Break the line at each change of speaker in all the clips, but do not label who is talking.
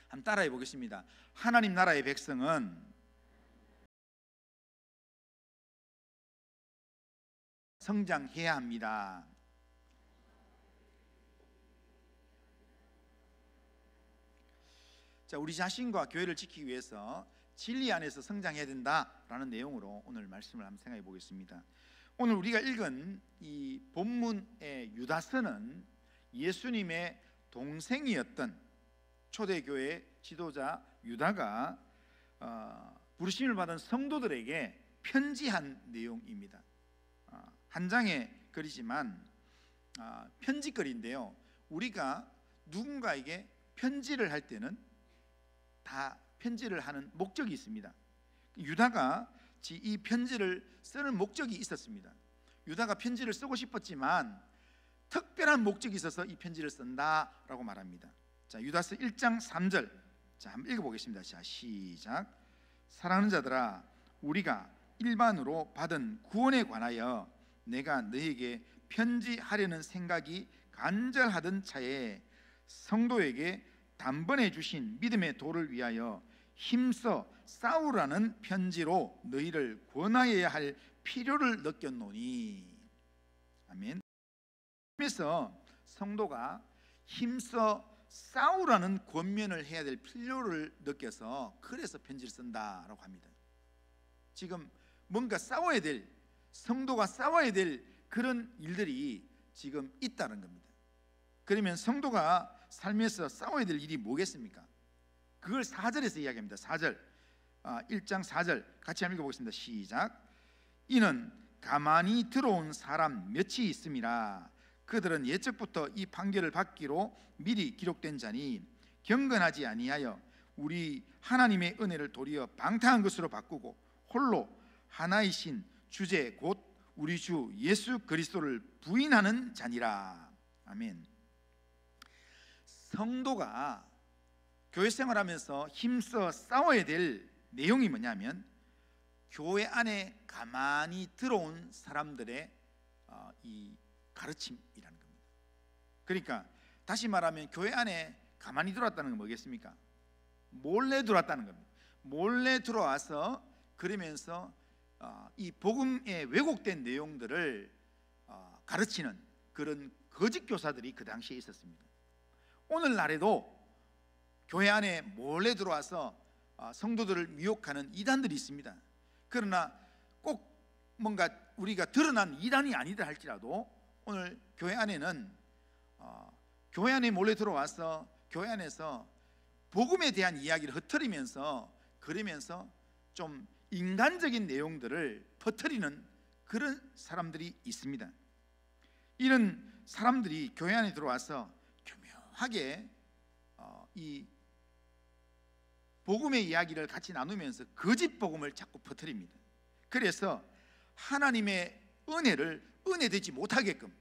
한번 따라해 보겠습니다. 하나님 나라의 백성은 성장해야 합니다. 자, 우리 자신과 교회를 지키기 위해서 진리 안에서 성장해야 된다라는 내용으로 오늘 말씀을 한번 생각해 보겠습니다. 오늘 우리가 읽은 이 본문의 유다서는 예수님의 동생이었던 초대교회 지도자 유다가 부르심을 받은 성도들에게 편지한 내용입니다. 한 장의 글이지만 편지글인데요, 우리가 누군가에게 편지를 할 때는 다 편지를 하는 목적이 있습니다. 유다가 이 편지를 쓰는 목적이 있었습니다. 유다가 편지를 쓰고 싶었지만 특별한 목적이 있어서 이 편지를 쓴다라고 말합니다. 자, 유다서 1장 3절, 자, 한번 읽어보겠습니다. 자, 시작. 사랑하는 자들아, 우리가 일반으로 받은 구원에 관하여 내가 너희에게 편지하려는 생각이 간절하던 차에 성도에게 단번에 주신 믿음의 도를 위하여 힘써 싸우라는 편지로 너희를 권하여야 할 필요를 느꼈노니. 아멘. 그래서 성도가 힘써 싸우라는 권면을 해야 될 필요를 느껴서 그래서 편지를 쓴다라고 합니다. 지금 뭔가 싸워야 될, 성도가 싸워야 될 그런 일들이 지금 있다는 겁니다. 그러면 성도가 삶에서 싸워야 될 일이 뭐겠습니까? 그걸 4절에서 이야기합니다. 4절, 1장 4절 같이 한번 읽어보겠습니다. 시작. 이는 가만히 들어온 사람 몇이 있음이라. 그들은 예적부터 이 판결을 받기로 미리 기록된 자니 경건하지 아니하여 우리 하나님의 은혜를 도리어 방탕한 것으로 바꾸고 홀로 하나이신 주제 곧 우리 주 예수 그리스도를 부인하는 자니라. 아멘. 성도가 교회 생활하면서 힘써 싸워야 될 내용이 뭐냐면 교회 안에 가만히 들어온 사람들의 이 가르침이라는 겁니다. 그러니까 다시 말하면 교회 안에 가만히 들어왔다는 건 뭐겠습니까? 몰래 들어왔다는 겁니다. 몰래 들어와서 그러면서 이 복음의 왜곡된 내용들을 가르치는 그런 거짓 교사들이 그 당시에 있었습니다. 오늘날에도 교회 안에 몰래 들어와서 성도들을 미혹하는 이단들이 있습니다. 그러나 꼭 뭔가 우리가 드러난 이단이 아니다 할지라도 오늘 교회 안에는 교회 안에 몰래 들어와서 교회 안에서 복음에 대한 이야기를 흩트리면서 그러면서 좀 인간적인 내용들을 퍼뜨리는 그런 사람들이 있습니다. 이런 사람들이 교회 안에 들어와서 교묘하게 이 복음의 이야기를 같이 나누면서 거짓 복음을 자꾸 퍼뜨립니다. 그래서 하나님의 은혜를 은혜되지 못하게끔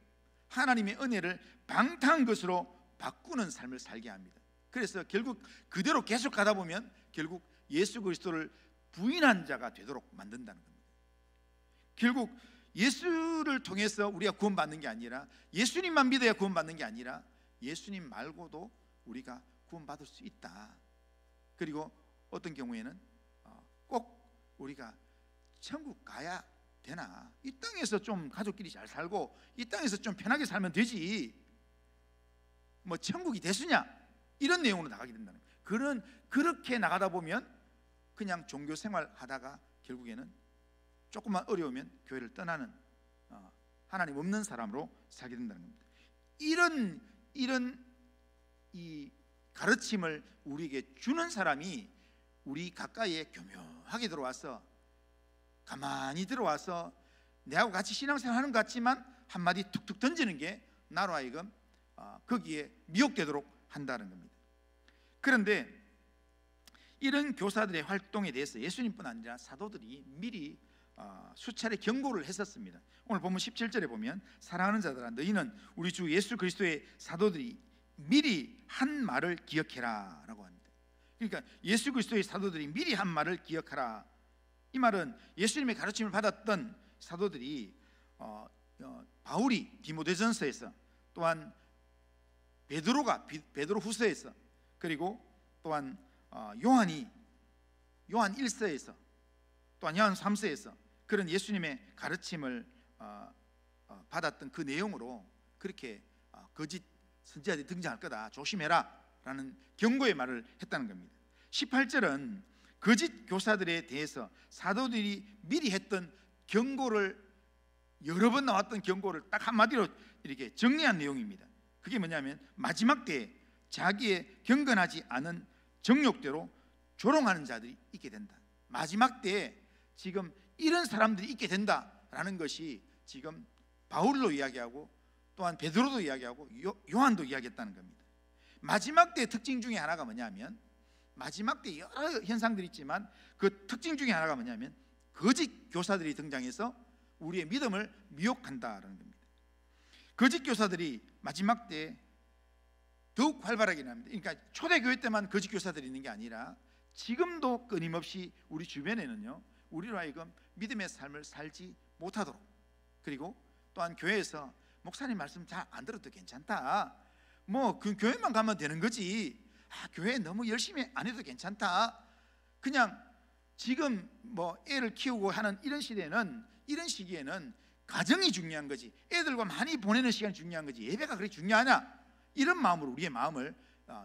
하나님의 은혜를 방탕한 것으로 바꾸는 삶을 살게 합니다. 그래서 결국 그대로 계속 가다 보면 결국 예수 그리스도를 부인한 자가 되도록 만든다는 겁니다. 결국 예수를 통해서 우리가 구원받는 게 아니라 예수님만 믿어야 구원받는 게 아니라 예수님 말고도 우리가 구원받을 수 있다. 그리고 어떤 경우에는 꼭 우리가 천국 가야 되나, 이 땅에서 좀 가족끼리 잘 살고 이 땅에서 좀 편하게 살면 되지 뭐 천국이 대수냐, 이런 내용으로 나가게 된다는 거예요. 그렇게 나가다 보면 그냥 종교 생활 하다가 결국에는 조금만 어려우면 교회를 떠나는 하나님 없는 사람으로 살게 된다는 겁니다. 이런 이 가르침을 우리에게 주는 사람이 우리 가까이에 교묘하게 들어와서 가만히 들어와서 내하고 같이 신앙생활 하는 것 같지만 한마디 툭툭 던지는 게 나로 하여금 거기에 미혹되도록 한다는 겁니다. 그런데 이런 교사들의 활동에 대해서 예수님뿐 아니라 사도들이 미리 수차례 경고를 했었습니다. 오늘 보면 17절에 보면 사랑하는 자들아 너희는 우리 주 예수 그리스도의 사도들이 미리 한 말을 기억해라 라고 합니다. 그러니까 예수 그리스도의 사도들이 미리 한 말을 기억하라, 이 말은 예수님의 가르침을 받았던 사도들이 바울이 디모데전서에서, 또한 베드로가 베드로후서에서, 그리고 또한 요한 1서에서 또한 요한 3서에서 그런 예수님의 가르침을 받았던 그 내용으로 그렇게 거짓 선지자들이 등장할 거다, 조심해라 라는 경고의 말을 했다는 겁니다. 18절은 거짓 교사들에 대해서 사도들이 미리 했던 경고를, 여러 번 나왔던 경고를 딱 한마디로 이렇게 정리한 내용입니다. 그게 뭐냐면 마지막 때에 자기의 경건하지 않은 정욕대로 조롱하는 자들이 있게 된다. 마지막 때에 지금 이런 사람들이 있게 된다라는 것이 지금 바울도 이야기하고 또한 베드로도 이야기하고 요한도 이야기했다는 겁니다. 마지막 때의 특징 중에 하나가 뭐냐면, 마지막 때 여러 현상들이 있지만 그 특징 중에 하나가 뭐냐면 거짓 교사들이 등장해서 우리의 믿음을 미혹한다라는 겁니다. 거짓 교사들이 마지막 때에 더욱 활발하게 납니다. 그러니까 초대교회 때만 거짓 교사들이 있는 게 아니라 지금도 끊임없이 우리 주변에는요, 우리로 하여금 믿음의 삶을 살지 못하도록, 그리고 또한 교회에서 목사님 말씀 잘 안 들어도 괜찮다, 뭐 그 교회만 가면 되는 거지, 교회 너무 열심히 안 해도 괜찮다, 그냥 지금 뭐 애를 키우고 하는 이런 시기에는 가정이 중요한 거지, 애들과 많이 보내는 시간이 중요한 거지, 예배가 그렇게 중요하냐, 이런 마음으로 우리의 마음을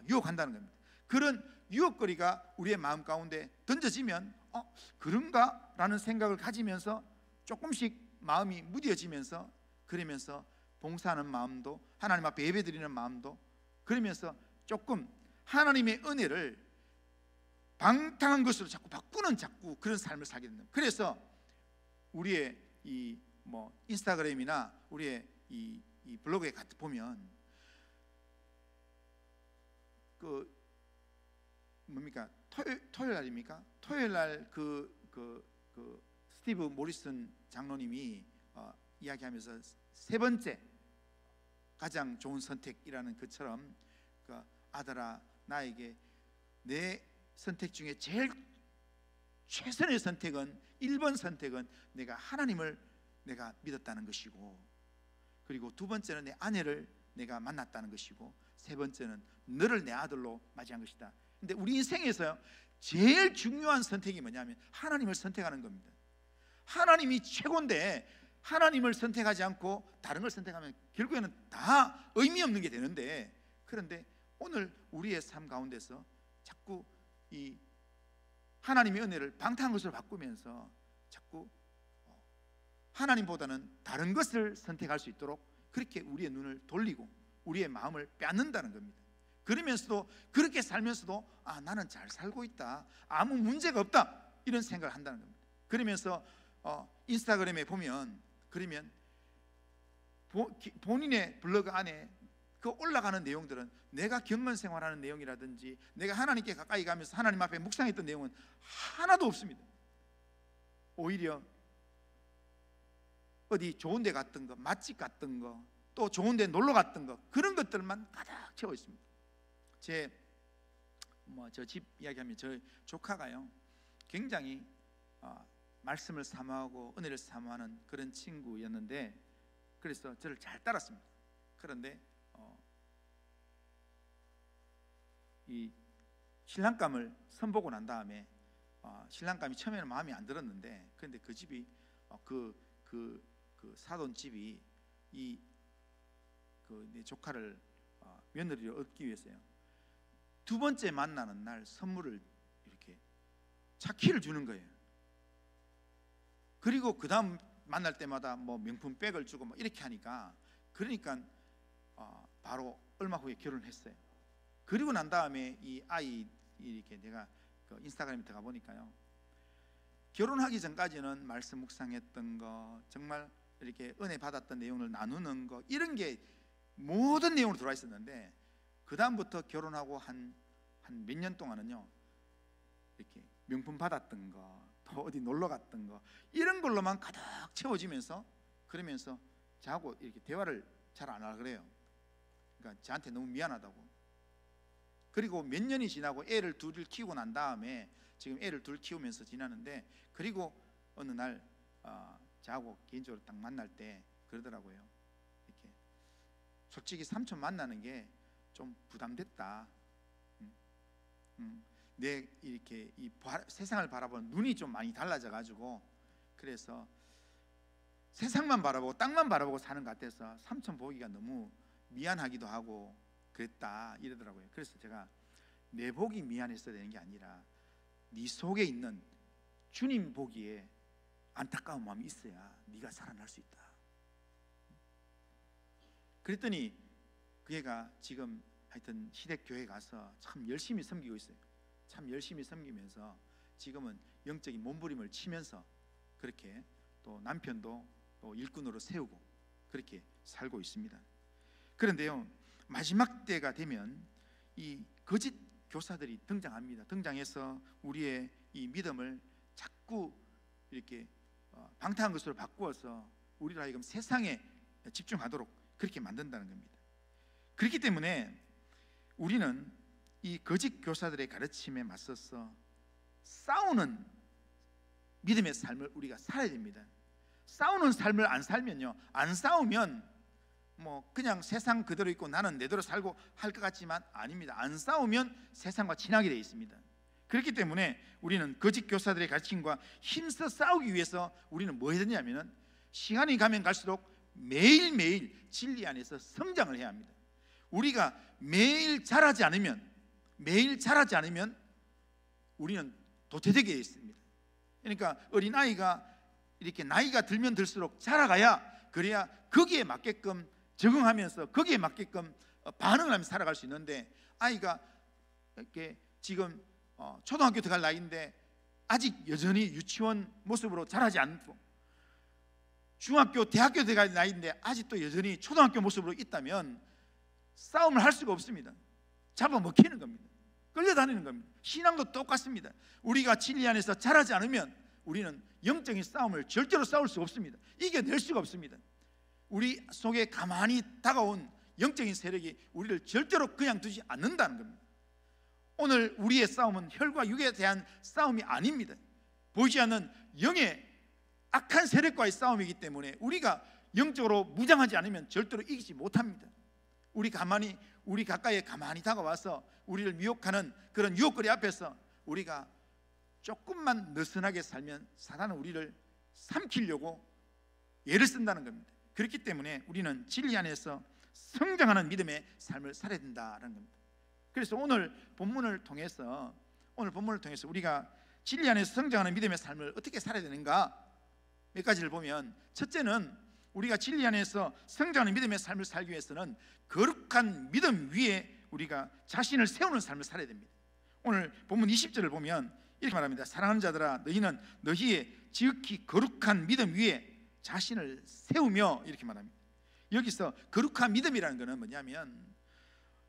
유혹한다는 겁니다. 그런 유혹거리가 우리의 마음 가운데 던져지면 그런가? 라는 생각을 가지면서 조금씩 마음이 무뎌지면서, 그러면서 봉사하는 마음도, 하나님 앞에 예배드리는 마음도, 그러면서 조금 하나님의 은혜를 방탕한 것으로 자꾸 바꾸는 그런 삶을 살게 된다. 그래서 우리의 이 인스타그램이나 우리의 이 블로그에 같이 보면 그 뭡니까, 토요일 날입니까? 토요일 날 그 스티브 모리슨 장로님이 이야기하면서 세 번째 가장 좋은 선택이라는 것처럼, 그 아들아, 나에게 내 선택 중에 제일 최선의 선택은 1번 선택은 내가 하나님을 내가 믿었다는 것이고, 그리고 두 번째는 내 아내를 내가 만났다는 것이고, 세 번째는 너를 내 아들로 맞이한 것이다. 근데 우리 인생에서 제일 중요한 선택이 뭐냐면 하나님을 선택하는 겁니다. 하나님이 최고인데 하나님을 선택하지 않고 다른 걸 선택하면 결국에는 다 의미 없는 게 되는데, 그런데 오늘 우리의 삶 가운데서 자꾸 이 하나님의 은혜를 방탕한 것으로 바꾸면서 자꾸 하나님보다는 다른 것을 선택할 수 있도록 그렇게 우리의 눈을 돌리고 우리의 마음을 빼앗는다는 겁니다. 그러면서도, 그렇게 살면서도 나는 잘 살고 있다, 아무 문제가 없다, 이런 생각을 한다는 겁니다. 그러면서 인스타그램에 보면, 그러면 본인의 블로그 안에 그 올라가는 내용들은 내가 경건 생활하는 내용이라든지 내가 하나님께 가까이 가면서 하나님 앞에 묵상했던 내용은 하나도 없습니다. 오히려 어디 좋은 데 갔던 거, 맛집 갔던 거, 또 좋은 데 놀러 갔던 거, 그런 것들만 가득 채워 있습니다. 저 집 이야기하면 저 조카가요, 굉장히 말씀을 사모하고 은혜를 사모하는 그런 친구였는데, 그래서 저를 잘 따랐습니다. 그런데 이 신랑감을 선보고 난 다음에 신랑감이 처음에는 마음에 안 들었는데, 그런데 그 집이 그 사돈 집이 내 조카를 며느리를 얻기 위해서요, 두 번째 만나는 날 선물을 이렇게 차키를 주는 거예요. 그리고 그 다음 만날 때마다 뭐 명품 백을 주고 뭐 이렇게 하니까, 그러니까 바로 얼마 후에 결혼을 했어요. 그리고 난 다음에 이 아이 이렇게 내가 인스타그램에 들어가 보니까요, 결혼하기 전까지는 말씀 묵상했던 거, 정말 이렇게 은혜 받았던 내용을 나누는 거, 이런 게 모든 내용으로 들어와 있었는데, 그 다음부터 결혼하고 한 몇 년 동안은요, 이렇게 명품 받았던 거, 또 어디 놀러 갔던 거, 이런 걸로만 가득 채워지면서, 그러면서 저하고 이렇게 대화를 잘 안 하려 그래요. 그러니까 저한테 너무 미안하다고. 그리고 몇 년이 지나고 애를 둘을 키우고 난 다음에, 지금 애를 둘 키우면서 지나는데, 그리고 어느 날 저하고 개인적으로 딱 만날 때 그러더라고요. 이렇게 솔직히 삼촌 만나는 게 좀 부담됐다. 내 이렇게 세상을 바라보는 눈이 좀 많이 달라져 가지고, 그래서 세상만 바라보고 땅만 바라보고 사는 것 같아서 삼촌 보기가 너무 미안하기도 하고 그랬다 이러더라고요. 그래서 제가 내 보기 미안했어야 되는 게 아니라 네 속에 있는 주님 보기에 안타까운 마음이 있어야 네가 살아날 수 있다. 그랬더니 그 애가 지금 하여튼 시댁교회 가서 참 열심히 섬기고 있어요. 참 열심히 섬기면서 지금은 영적인 몸부림을 치면서 그렇게 또 남편도 또 일꾼으로 세우고 그렇게 살고 있습니다. 그런데요, 마지막 때가 되면 이 거짓 교사들이 등장합니다. 등장해서 우리의 이 믿음을 자꾸 이렇게 방탕한 것으로 바꾸어서 우리를 하여금 세상에 집중하도록 그렇게 만든다는 겁니다. 그렇기 때문에 우리는 이 거짓 교사들의 가르침에 맞서서 싸우는 믿음의 삶을 우리가 살아야 됩니다. 싸우는 삶을 안 살면요, 안 싸우면 뭐 그냥 세상 그대로 있고 나는 내대로 살고 할 것 같지만 아닙니다. 안 싸우면 세상과 친하게 되어 있습니다. 그렇기 때문에 우리는 거짓 교사들의 가르침과 힘써 싸우기 위해서 우리는 뭐 해야 되냐면은 시간이 가면 갈수록 매일매일 진리 안에서 성장을 해야 합니다. 우리가 매일 자라지 않으면 우리는 도태되게 되어 있습니다. 그러니까 어린아이가 이렇게 나이가 들면 들수록 자라가야, 그래야 거기에 맞게끔 적응하면서 거기에 맞게끔 반응을 하면서 살아갈 수 있는데, 아이가 이렇게 지금 초등학교 들어갈 나이인데 아직 여전히 유치원 모습으로 자라지 않고, 중학교, 대학교 들어갈 나이인데 아직도 여전히 초등학교 모습으로 있다면 싸움을 할 수가 없습니다. 잡아먹히는 겁니다. 끌려다니는 겁니다. 신앙도 똑같습니다. 우리가 진리 안에서 자라지 않으면 우리는 영적인 싸움을 절대로 싸울 수 없습니다. 이겨낼 수가 없습니다. 우리 속에 가만히 다가온 영적인 세력이 우리를 절대로 그냥 두지 않는다는 겁니다. 오늘 우리의 싸움은 혈과 육에 대한 싸움이 아닙니다. 보이지 않는 영의 악한 세력과의 싸움이기 때문에 우리가 영적으로 무장하지 않으면 절대로 이기지 못합니다. 우리 가까이에 가만히 다가와서 우리를 미혹하는 그런 유혹거리 앞에서 우리가 조금만 느슨하게 살면 사단은 우리를 삼키려고 애를 쓴다는 겁니다. 그렇기 때문에 우리는 진리 안에서 성장하는 믿음의 삶을 살아야 된다는 겁니다. 그래서 오늘 본문을 통해서 우리가 진리 안에서 성장하는 믿음의 삶을 어떻게 살아야 되는가 몇 가지를 보면, 첫째는 우리가 진리 안에서 성장하는 믿음의 삶을 살기 위해서는 거룩한 믿음 위에 우리가 자신을 세우는 삶을 살아야 됩니다. 오늘 본문 20절을 보면 이렇게 말합니다. 사랑하는 자들아, 너희는 너희의 지극히 거룩한 믿음 위에 자신을 세우며, 이렇게 말합니다. 여기서 거룩한 믿음이라는 것은 뭐냐면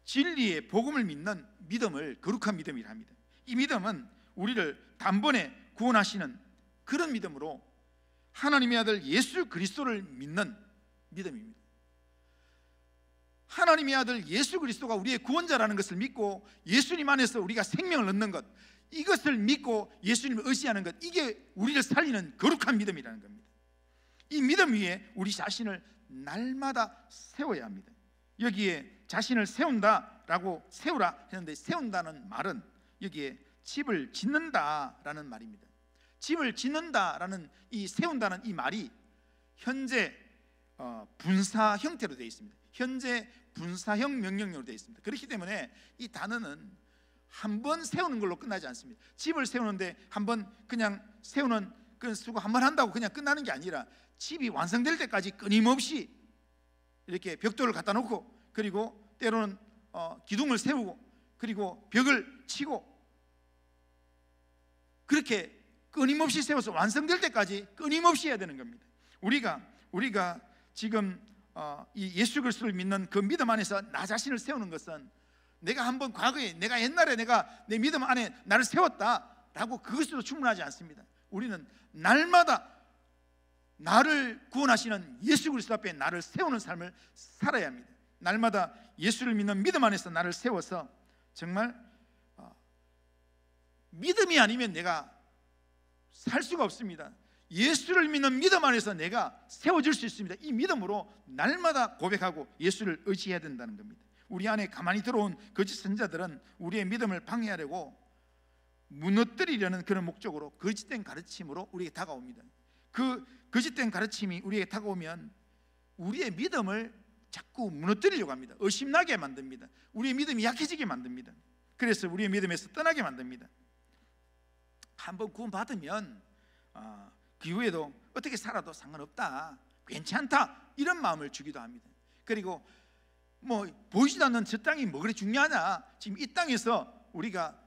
진리의 복음을 믿는 믿음을 거룩한 믿음이라 합니다. 이 믿음은 우리를 단번에 구원하시는 그런 믿음으로 하나님의 아들 예수 그리스도를 믿는 믿음입니다. 하나님의 아들 예수 그리스도가 우리의 구원자라는 것을 믿고 예수님 안에서 우리가 생명을 얻는 것, 이것을 믿고 예수님을 의지하는 것, 이게 우리를 살리는 거룩한 믿음이라는 겁니다. 이 믿음 위에 우리 자신을 날마다 세워야 합니다. 여기에 자신을 세운다라고 세우라 했는데, 세운다는 말은 여기에 집을 짓는다라는 말입니다. 집을 짓는다라는 이 세운다는 이 말이 현재 분사 형태로 되어 있습니다. 현재 분사형 명령어로 되어 있습니다. 그렇기 때문에 이 단어는 한 번 세우는 걸로 끝나지 않습니다. 집을 세우는데 한 번 그냥 세우는 그런 수고 한 번 한다고 그냥 끝나는 게 아니라 집이 완성될 때까지 끊임없이 이렇게 벽돌을 갖다 놓고, 그리고 때로는 기둥을 세우고, 그리고 벽을 치고, 그렇게 끊임없이 세워서 완성될 때까지 끊임없이 해야 되는 겁니다. 우리가 지금 이 예수 그리스도를 믿는 그 믿음 안에서 나 자신을 세우는 것은 내가 한번 과거에 내가 옛날에 내가 내 믿음 안에 나를 세웠다라고 그것으로 충분하지 않습니다. 우리는 날마다 나를 구원하시는 예수 그리스도 앞에 나를 세우는 삶을 살아야 합니다. 날마다 예수를 믿는 믿음 안에서 나를 세워서 정말 믿음이 아니면 내가 살 수가 없습니다. 예수를 믿는 믿음 안에서 내가 세워질 수 있습니다. 이 믿음으로 날마다 고백하고 예수를 의지해야 된다는 겁니다. 우리 안에 가만히 들어온 거짓 선자들은 우리의 믿음을 방해하려고 무너뜨리려는 그런 목적으로 거짓된 가르침으로 우리에게 다가옵니다. 그 거짓된 가르침이 우리에게 다가오면 우리의 믿음을 자꾸 무너뜨리려고 합니다. 의심나게 만듭니다. 우리의 믿음이 약해지게 만듭니다. 그래서 우리의 믿음에서 떠나게 만듭니다. 한번 구원받으면 그 이후에도 어떻게 살아도 상관없다, 괜찮다, 이런 마음을 주기도 합니다. 그리고 뭐 보이지도 않는 저 땅이 뭐 그리 중요하냐, 지금 이 땅에서 우리가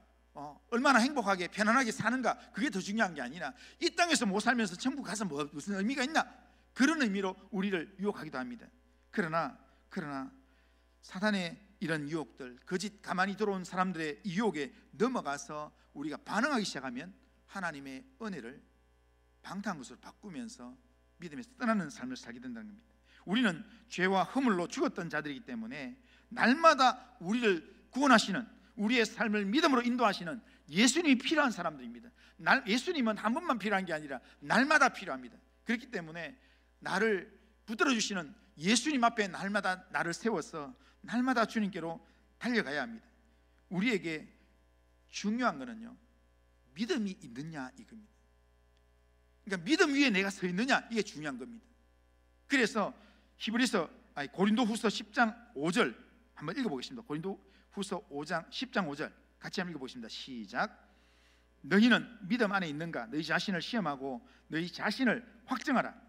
얼마나 행복하게 편안하게 사는가, 그게 더 중요한 게 아니라 이 땅에서 못 살면서 천국 가서 무슨 의미가 있나, 그런 의미로 우리를 유혹하기도 합니다. 그러나 사탄의 이런 유혹들, 거짓 가만히 들어온 사람들의 유혹에 넘어가서 우리가 반응하기 시작하면 하나님의 은혜를 방탕한 것으로 바꾸면서 믿음에서 떠나는 삶을 살게 된다는 겁니다. 우리는 죄와 허물로 죽었던 자들이기 때문에 날마다 우리를 구원하시는, 우리의 삶을 믿음으로 인도하시는 예수님이 필요한 사람들입니다. 예수님은 한 번만 필요한 게 아니라 날마다 필요합니다. 그렇기 때문에 나를 붙들어 주시는 예수님 앞에 날마다 나를 세워서 날마다 주님께로 달려가야 합니다. 우리에게 중요한 거는요, 믿음이 있느냐 이겁니다. 그러니까 믿음 위에 내가 서 있느냐, 이게 중요한 겁니다. 그래서 고린도후서 10장 5절 한번 읽어보겠습니다. 고린도후서 5장 10장 5절 같이 한번 읽어보겠습니다. 시작. 너희는 믿음 안에 있는가? 너희 자신을 시험하고 너희 자신을 확증하라.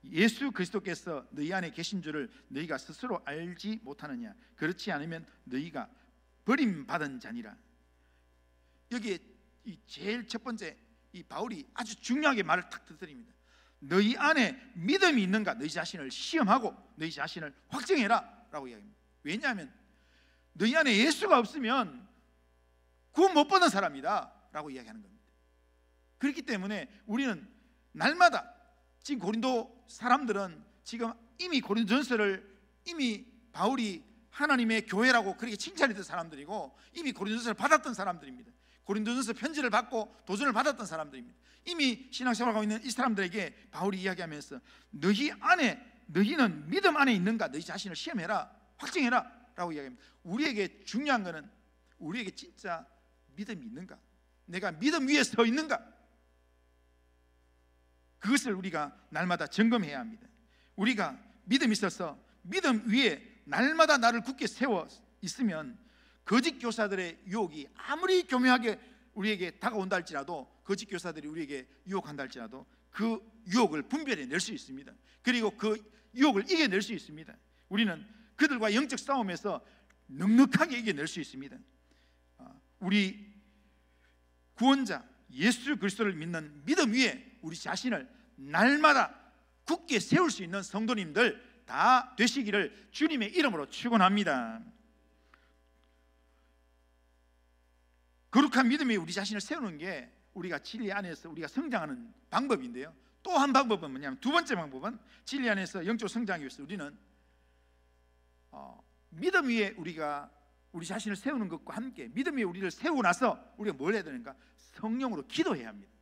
예수 그리스도께서 너희 안에 계신 줄을 너희가 스스로 알지 못하느냐? 그렇지 않으면 너희가 버림받은 자니라. 여기에 이 제일 첫 번째, 이 바울이 아주 중요하게 말을 탁 터뜨립니다. 너희 안에 믿음이 있는가? 너희 자신을 시험하고 너희 자신을 확증해라 라고 이야기합니다. 왜냐하면 너희 안에 예수가 없으면 구원 못 받은 사람이다 라고 이야기하는 겁니다. 그렇기 때문에 우리는 날마다, 지금 고린도 사람들은 지금 이미 고린도전서를 이미 바울이 하나님의 교회라고 그렇게 칭찬했던 사람들이고 이미 고린도전서를 받았던 사람들입니다. 고린도전서 편지를 받고 도전을 받았던 사람들입니다. 이미 신앙생활을 하고 있는 이 사람들에게 바울이 이야기하면서 너희는 믿음 안에 있는가? 너희 자신을 시험해라, 확증해라 라고 이야기합니다. 우리에게 중요한 것은 우리에게 진짜 믿음이 있는가? 내가 믿음 위에 서 있는가? 그것을 우리가 날마다 점검해야 합니다. 우리가 믿음이 있어서 믿음 위에 날마다 나를 굳게 세워 있으면 거짓 교사들의 유혹이 아무리 교묘하게 우리에게 다가온다 할지라도, 거짓 교사들이 우리에게 유혹한다 할지라도 그 유혹을 분별해낼 수 있습니다. 그리고 그 유혹을 이겨낼 수 있습니다. 우리는 그들과 영적 싸움에서 넉넉하게 이겨낼 수 있습니다. 우리 구원자 예수 그리스도를 믿는 믿음 위에 우리 자신을 날마다 굳게 세울 수 있는 성도님들 다 되시기를 주님의 이름으로 축원합니다. 거룩한 믿음이 우리 자신을 세우는 게 우리가 진리 안에서 우리가 성장하는 방법인데요, 또 한 방법은 뭐냐면, 두 번째 방법은 진리 안에서 영적으로 성장하기 위해서 우리는 믿음 위에 우리가 우리 자신을 세우는 것과 함께 믿음 위에 우리를 세우고 나서 우리가 뭘 해야 되는가? 성령으로 기도해야 합니다.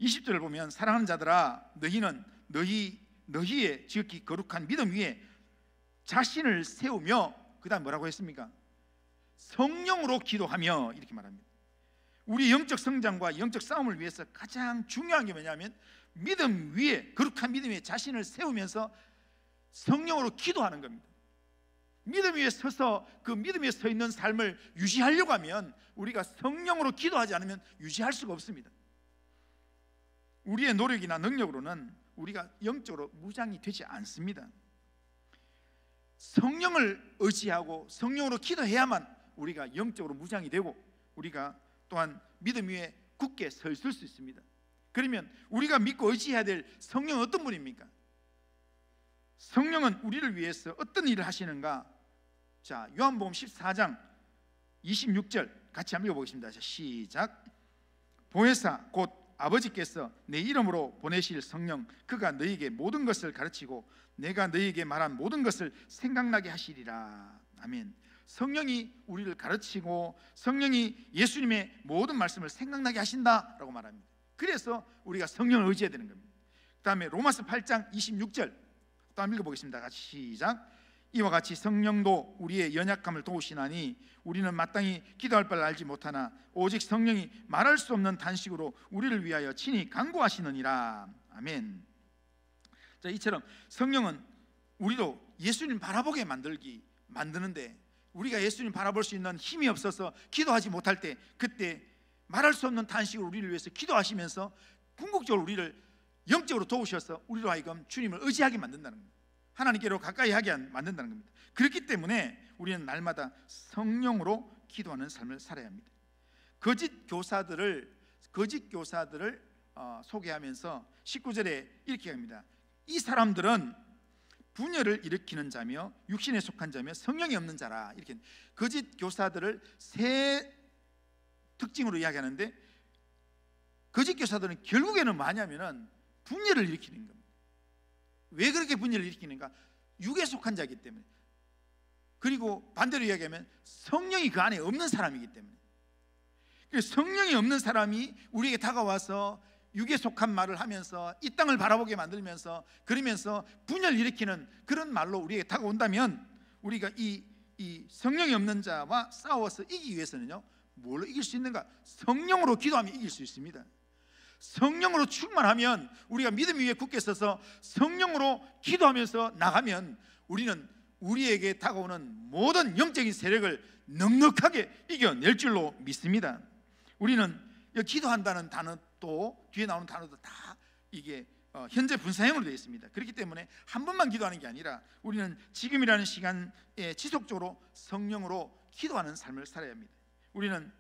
20절을 보면 사랑하는 자들아 너희는 너희의 지극히 거룩한 믿음 위에 자신을 세우며, 그 다음 뭐라고 했습니까? 성령으로 기도하며, 이렇게 말합니다. 우리 영적 성장과 영적 싸움을 위해서 가장 중요한 게 뭐냐면 믿음 위에, 거룩한 믿음 위에 자신을 세우면서 성령으로 기도하는 겁니다. 믿음 위에 서서 그 믿음 위에 서 있는 삶을 유지하려고 하면 우리가 성령으로 기도하지 않으면 유지할 수가 없습니다. 우리의 노력이나 능력으로는 우리가 영적으로 무장이 되지 않습니다. 성령을 의지하고 성령으로 기도해야만 우리가 영적으로 무장이 되고 우리가 또한 믿음 위에 굳게 서 있을 수 있습니다. 그러면 우리가 믿고 의지해야 될 성령은 어떤 분입니까? 성령은 우리를 위해서 어떤 일을 하시는가? 자, 요한복음 14장 26절 같이 한번 읽어보겠습니다. 자, 시작. 보혜사 곧 아버지께서 내 이름으로 보내실 성령, 그가 너희에게 모든 것을 가르치고 내가 너희에게 말한 모든 것을 생각나게 하시리라. 아멘. 성령이 우리를 가르치고 성령이 예수님의 모든 말씀을 생각나게 하신다라고 말합니다. 그래서 우리가 성령을 의지해야 되는 겁니다. 그 다음에 로마서 8장 26절 또 한번 읽어보겠습니다. 같이 시작. 이와 같이 성령도 우리의 연약함을 도우시나니 우리는 마땅히 기도할 바를 알지 못하나 오직 성령이 말할 수 없는 단식으로 우리를 위하여 친히 간구하시느니라. 아멘. 자, 이처럼 성령은 우리도 예수님 바라보게 만드는데, 우리가 예수님 바라볼 수 있는 힘이 없어서 기도하지 못할 때, 그때 말할 수 없는 단식으로 우리를 위해서 기도하시면서 궁극적으로 우리를 영적으로 도우셔서 우리로 하여금 주님을 의지하게 만든다는 겁니다. 하나님께로 가까이 하게 만든다는 겁니다. 그렇기 때문에 우리는 날마다 성령으로 기도하는 삶을 살아야 합니다. 거짓 교사들을 소개하면서 19절에 이렇게 합니다. 이 사람들은 분열을 일으키는 자며 육신에 속한 자며 성령이 없는 자라. 이렇게 거짓 교사들을 세 특징으로 이야기하는데, 거짓 교사들은 결국에는 뭐냐면은 분열을 일으키는 겁니다. 왜 그렇게 분열을 일으키는가? 육에 속한 자이기 때문에, 그리고 반대로 이야기하면 성령이 그 안에 없는 사람이기 때문에. 성령이 없는 사람이 우리에게 다가와서 육에 속한 말을 하면서 이 땅을 바라보게 만들면서, 그러면서 분열을 일으키는 그런 말로 우리에게 다가온다면, 우리가 이 성령이 없는 자와 싸워서 이기기 위해서는요, 뭘로 이길 수 있는가? 성령으로 기도하면 이길 수 있습니다. 성령으로 충만하면, 우리가 믿음 위에 굳게 서서 성령으로 기도하면서 나가면 우리는 우리에게 다가오는 모든 영적인 세력을 넉넉하게 이겨낼 줄로 믿습니다. 우리는 기도한다는 단어도, 뒤에 나오는 단어도 다 이게 현재 분사형으로 되어 있습니다. 그렇기 때문에 한 번만 기도하는 게 아니라 우리는 지금이라는 시간에 지속적으로 성령으로 기도하는 삶을 살아야 합니다. 우리는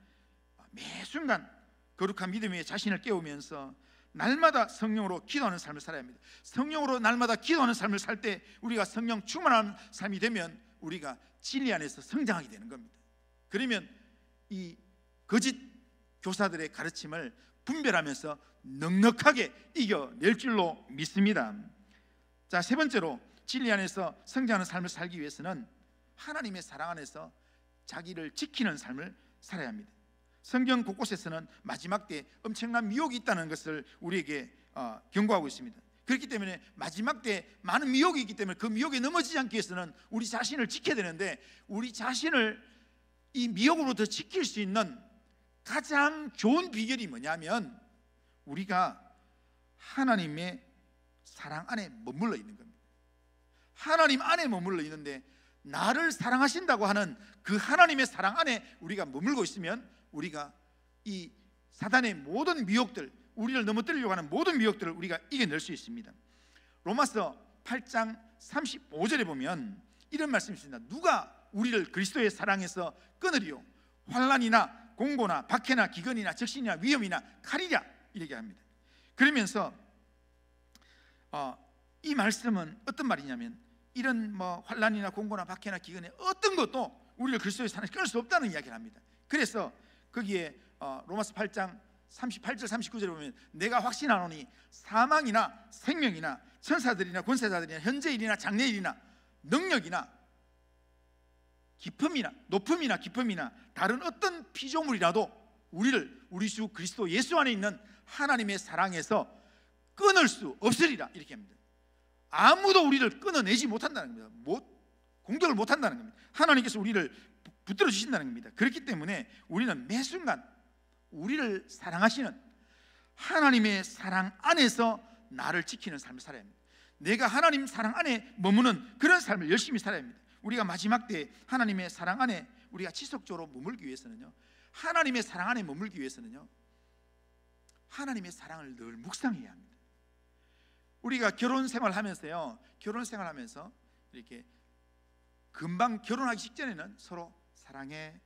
매 순간 거룩한 믿음 위에 자신을 깨우면서 날마다 성령으로 기도하는 삶을 살아야 합니다. 성령으로 날마다 기도하는 삶을 살 때, 우리가 성령 충만한 삶이 되면 우리가 진리 안에서 성장하게 되는 겁니다. 그러면 이 거짓 교사들의 가르침을 분별하면서 넉넉하게 이겨낼 줄로 믿습니다. 자, 세 번째로 진리 안에서 성장하는 삶을 살기 위해서는 하나님의 사랑 안에서 자기를 지키는 삶을 살아야 합니다. 성경 곳곳에서는 마지막 때 엄청난 미혹이 있다는 것을 우리에게 경고하고 있습니다. 그렇기 때문에 마지막 때 많은 미혹이 있기 때문에 그 미혹에 넘어지지 않기 위해서는 우리 자신을 지켜야 되는데, 우리 자신을 이 미혹으로부터 지킬 수 있는 가장 좋은 비결이 뭐냐면, 우리가 하나님의 사랑 안에 머물러 있는 겁니다. 하나님 안에 머물러 있는데, 나를 사랑하신다고 하는 그 하나님의 사랑 안에 우리가 머물고 있으면 우리가 이 사단의 모든 미혹들, 우리를 넘어뜨리려고 하는 모든 미혹들을 우리가 이겨낼 수 있습니다. 로마서 8장 35절에 보면 이런 말씀이 있습니다. 누가 우리를 그리스도의 사랑에서 끊으리요? 환난이나 공고나 박해나 기근이나 적신이나 위험이나 칼이랴, 이렇게 합니다. 그러면서 이 말씀은 어떤 말이냐면, 이런 환난이나 공고나 박해나 기근에 어떤 것도 우리를 그리스도의 사랑에서 끊을 수 없다는 이야기를 합니다. 그래서 거기에 로마서 8장 38절 39절에 보면, 내가 확신하노니 사망이나 생명이나 천사들이나 권세자들이나 현재일이나 장래일이나 능력이나 깊음이나 높음이나 깊음이나 다른 어떤 피조물이라도 우리를 우리 주 그리스도 예수 안에 있는 하나님의 사랑에서 끊을 수 없으리라, 이렇게 합니다. 아무도 우리를 끊어내지 못한다는 겁니다. 공격을 못한다는 겁니다. 하나님께서 우리를 붙들어 주신다는 겁니다. 그렇기 때문에 우리는 매 순간 우리를 사랑하시는 하나님의 사랑 안에서 나를 지키는 삶을 살아야 합니다. 내가 하나님 사랑 안에 머무는 그런 삶을 열심히 살아야 합니다. 우리가 마지막 때 하나님의 사랑 안에 우리가 지속적으로 머물기 위해서는요, 하나님의 사랑 안에 머물기 위해서는요, 하나님의 사랑을 늘 묵상해야 합니다. 우리가 결혼 생활하면서요, 결혼 생활하면서 이렇게 금방 결혼하기 직전에는 서로 사랑해,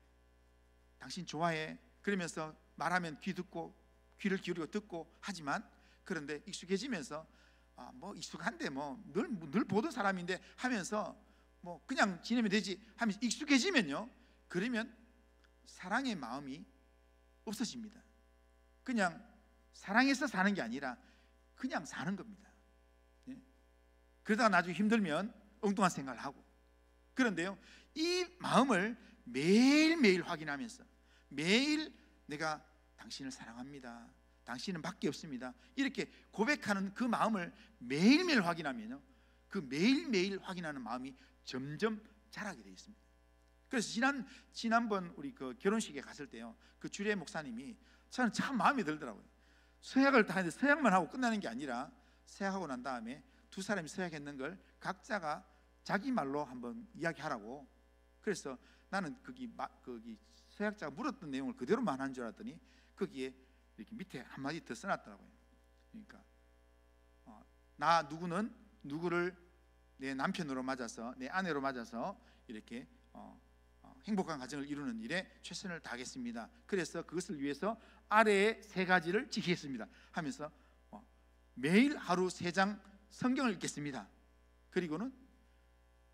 당신 좋아해, 그러면서 말하면 귀를 기울이고 듣고 하지만, 그런데 익숙해지면서 익숙한데 늘 보던 사람인데 하면서 그냥 지내면 되지 하면서 익숙해지면요, 그러면 사랑의 마음이 없어집니다. 그냥 사랑해서 사는 게 아니라 그냥 사는 겁니다. 그러다가 나중에 힘들면 엉뚱한 생각을 하고. 그런데요, 이 마음을 매일매일 확인하면서, 매일 내가 당신을 사랑합니다, 당신은 밖에 없습니다, 이렇게 고백하는 그 마음을 매일매일 확인하면요, 그 매일매일 확인하는 마음이 점점 자라게 되어 있습니다. 그래서 지난번 우리 그 결혼식에 갔을 때요, 그 주례 목사님이 저는 참 마음에 들더라고요. 서약을 다 했는데 서약만 하고 끝나는 게 아니라 서약하고 난 다음에 두 사람이 서약했는 걸 각자가 자기 말로 한번 이야기하라고. 그래서 나는 거기 서약자가 물었던 내용을 그대로만 한 줄 알았더니 거기에 이렇게 밑에 한마디 더 써놨더라고요. 그러니까 나 누구는 누구를 내 남편으로 맞아서, 내 아내로 맞아서 이렇게 행복한 가정을 이루는 일에 최선을 다하겠습니다. 그래서 그것을 위해서 아래의 3가지를 지키겠습니다 하면서 매일 하루 3장 성경을 읽겠습니다. 그리고는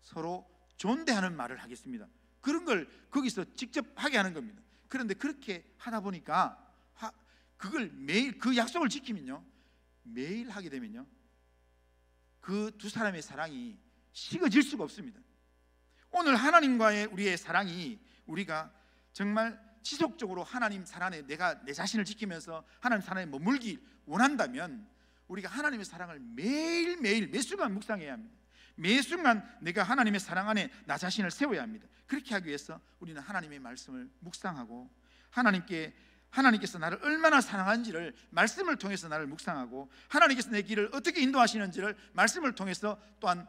서로 존대하는 말을 하겠습니다. 그런 걸 거기서 직접 하게 하는 겁니다. 그런데 그렇게 하다 보니까 그걸 매일, 그 약속을 지키면요, 매일 하게 되면요, 그 두 사람의 사랑이 식어질 수가 없습니다. 오늘 하나님과의 우리의 사랑이, 우리가 정말 지속적으로 하나님 사랑 안에 내가 내 자신을 지키면서 하나님 사랑 안에 머물기 원한다면 우리가 하나님의 사랑을 매일매일 매 순간 묵상해야 합니다. 매 순간 내가 하나님의 사랑 안에 나 자신을 세워야 합니다. 그렇게 하기 위해서 우리는 하나님의 말씀을 묵상하고, 하나님께서 나를 얼마나 사랑하는지를 말씀을 통해서 나를 묵상하고, 하나님께서 내 길을 어떻게 인도하시는지를 말씀을 통해서 또한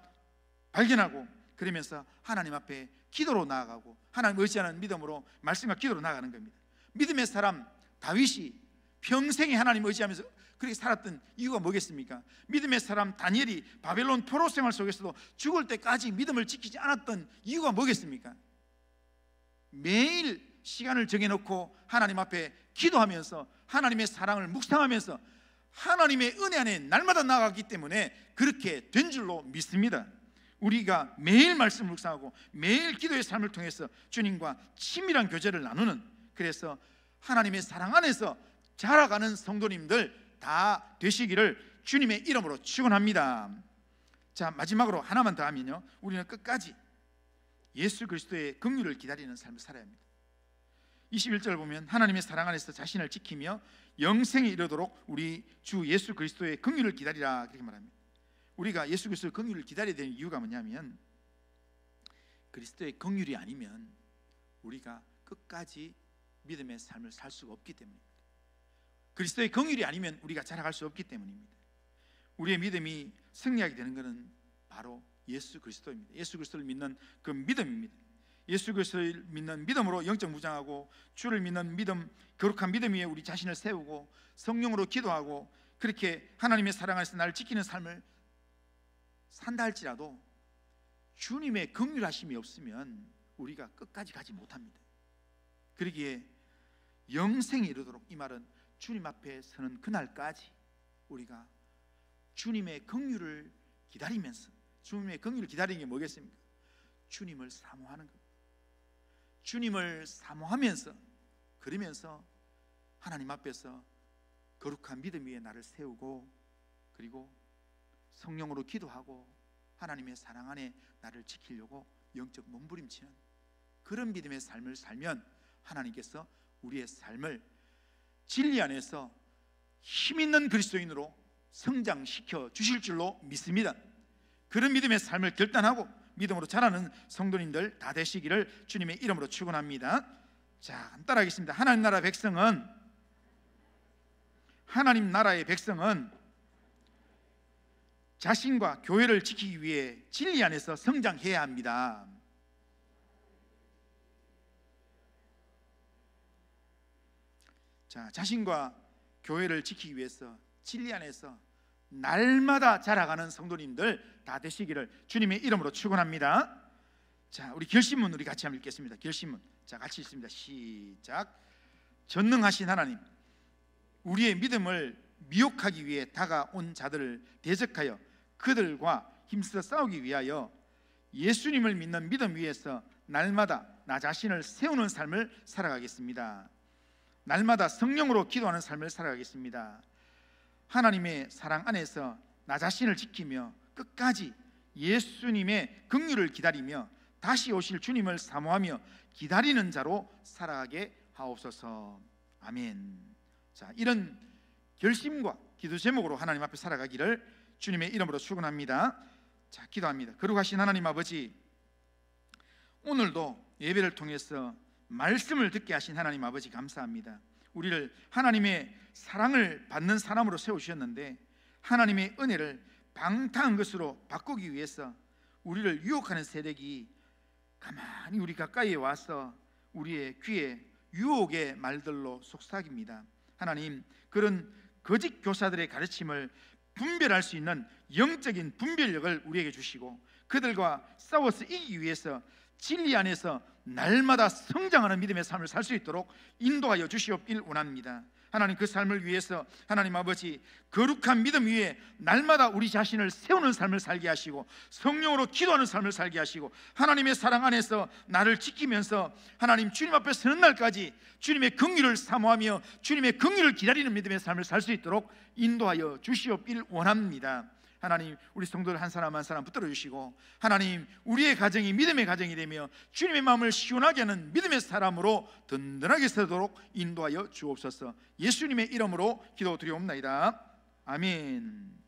발견하고, 그러면서 하나님 앞에 기도로 나아가고, 하나님 의지하는 믿음으로 말씀과 기도로 나아가는 겁니다. 믿음의 사람 다윗이 평생에 하나님 의지하면서 그렇게 살았던 이유가 뭐겠습니까? 믿음의 사람 다니엘이 바벨론 포로 생활 속에서도 죽을 때까지 믿음을 지키지 않았던 이유가 뭐겠습니까? 매일 시간을 정해놓고 하나님 앞에 기도하면서 하나님의 사랑을 묵상하면서 하나님의 은혜 안에 날마다 나아가기 때문에 그렇게 된 줄로 믿습니다. 우리가 매일 말씀을 묵상하고 매일 기도의 삶을 통해서 주님과 친밀한 교제를 나누는, 그래서 하나님의 사랑 안에서 자라가는 성도님들 다 되시기를 주님의 이름으로 축원합니다. 자, 마지막으로 하나만 더 하면요, 우리는 끝까지 예수 그리스도의 긍휼을 기다리는 삶을 살아야 합니다. 21절 보면 하나님의 사랑 안에서 자신을 지키며 영생에 이르도록 우리 주 예수 그리스도의 긍휼을 기다리라, 그렇게 말합니다. 우리가 예수 그리스도의 긍휼을 기다려야 되는 이유가 뭐냐면, 그리스도의 긍휼이 아니면 우리가 끝까지 믿음의 삶을 살 수가 없기 때문입니다. 그리스도의 긍휼이 아니면 우리가 자라갈 수 없기 때문입니다. 우리의 믿음이 승리하게 되는 것은 바로 예수 그리스도입니다. 예수 그리스도를 믿는 그 믿음입니다. 예수 그리스도를 믿는 믿음으로 영적 무장하고, 주를 믿는 믿음, 거룩한 믿음 위에 우리 자신을 세우고 성령으로 기도하고, 그렇게 하나님의 사랑 안에서 나를 지키는 삶을 산다 할지라도 주님의 긍휼하심이 없으면 우리가 끝까지 가지 못합니다. 그러기에 영생에 이르도록, 이 말은 주님 앞에 서는 그날까지 우리가 주님의 긍휼을 기다리면서, 주님의 긍휼을 기다리는 게 뭐겠습니까? 주님을 사모하는 겁니다. 주님을 사모하면서, 그러면서 하나님 앞에서 거룩한 믿음 위에 나를 세우고, 그리고 성령으로 기도하고 하나님의 사랑 안에 나를 지키려고 영적 몸부림치는 그런 믿음의 삶을 살면 하나님께서 우리의 삶을 진리 안에서 힘있는 그리스도인으로 성장시켜 주실 줄로 믿습니다. 그런 믿음의 삶을 결단하고 믿음으로 자라는 성도님들 다 되시기를 주님의 이름으로 축원합니다. 자, 따라하겠습니다. 하나님 나라의 백성은 자신과 교회를 지키기 위해 진리 안에서 성장해야 합니다. 자, 자신과 교회를 지키기 위해서 진리 안에서 날마다 자라가는 성도님들 다 되시기를 주님의 이름으로 축원합니다. 자, 우리 결심문 우리 같이 한번 읽겠습니다. 결심문, 자, 같이 읽습니다. 시작. 전능하신 하나님, 우리의 믿음을 미혹하기 위해 다가온 자들을 대적하여 그들과 힘써 싸우기 위하여 예수님을 믿는 믿음 위에서 날마다 나 자신을 세우는 삶을 살아가겠습니다. 날마다 성령으로 기도하는 삶을 살아가겠습니다. 하나님의 사랑 안에서 나 자신을 지키며 끝까지 예수님의 긍휼을 기다리며 다시 오실 주님을 사모하며 기다리는 자로 살아가게 하옵소서. 아멘. 자, 이런 결심과 기도 제목으로 하나님 앞에 살아가기를 주님의 이름으로 축원합니다. 자, 기도합니다. 거룩하신 하나님 아버지, 오늘도 예배를 통해서 말씀을 듣게 하신 하나님 아버지 감사합니다. 우리를 하나님의 사랑을 받는 사람으로 세우셨는데 하나님의 은혜를 방탕한 것으로 바꾸기 위해서 우리를 유혹하는 세력이 가만히 우리 가까이에 와서 우리의 귀에 유혹의 말들로 속삭입니다. 하나님, 그런 거짓 교사들의 가르침을 분별할 수 있는 영적인 분별력을 우리에게 주시고 그들과 싸워서 이기기 위해서 진리 안에서 날마다 성장하는 믿음의 삶을 살 수 있도록 인도하여 주시옵길 원합니다. 하나님, 그 삶을 위해서 하나님 아버지 거룩한 믿음 위에 날마다 우리 자신을 세우는 삶을 살게 하시고 성령으로 기도하는 삶을 살게 하시고 하나님의 사랑 안에서 나를 지키면서 하나님 주님 앞에 서는 날까지 주님의 긍휼을 사모하며 주님의 긍휼을 기다리는 믿음의 삶을 살 수 있도록 인도하여 주시옵길 원합니다. 하나님, 우리 성도들 한 사람 한 사람 붙들어 주시고 하나님, 우리의 가정이 믿음의 가정이 되며 주님의 마음을 시원하게 하는 믿음의 사람으로 든든하게 서도록 인도하여 주옵소서. 예수님의 이름으로 기도드리옵나이다. 아멘.